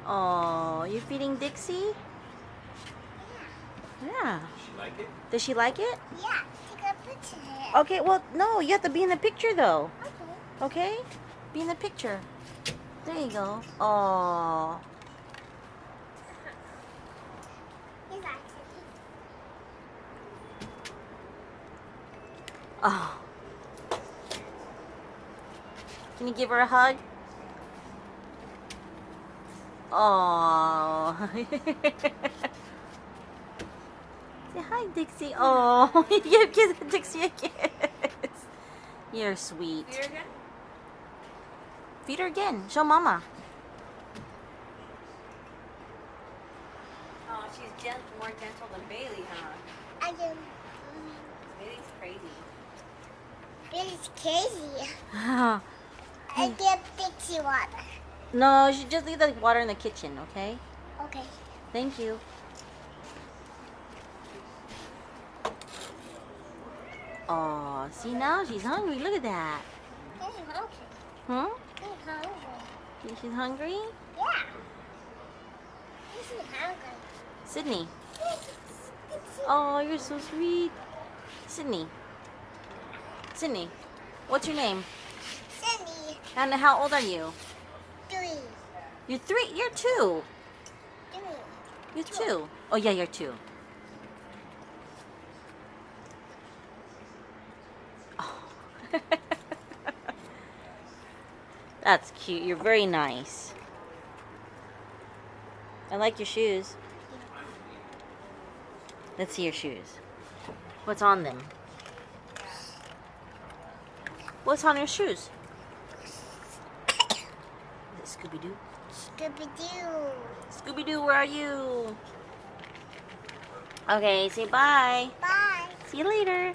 Oh, you feeding Dixie? Yeah. Does she like it? Does she like it? Yeah, take a picture here. Okay, well, no, you have to be in the picture, though. Okay. Okay? Be in the picture. There you go. Oh. You like it. Oh. Can you give her a hug? Oh. Say hi, Dixie. Oh, you give Dixie a kiss. You're sweet. Feed her again? Feed her again. Show Mama. Oh, she's more gentle than Bailey, huh? I do. Bailey's crazy. Billy's crazy. I give Dixie water. No, you should just leave the water in the kitchen, okay? Okay. Thank you. Oh, see now she's hungry. Look at that. I'm hungry. Hmm? I'm hungry. She's hungry? Yeah. She's hungry. Sydney. Dixie. Oh, you're so sweet. Sydney. Sydney. What's your name? Cindy. And how old are you? 3. You're 3. You're 2. 3. You're 2. Oh, yeah, you're 2. Oh. That's cute. You're very nice. I like your shoes. Let's see your shoes. What's on them? What's on your shoes? Is it Scooby-Doo? Scooby-Doo. Scooby-Doo, where are you? Okay, say bye. Bye. See you later.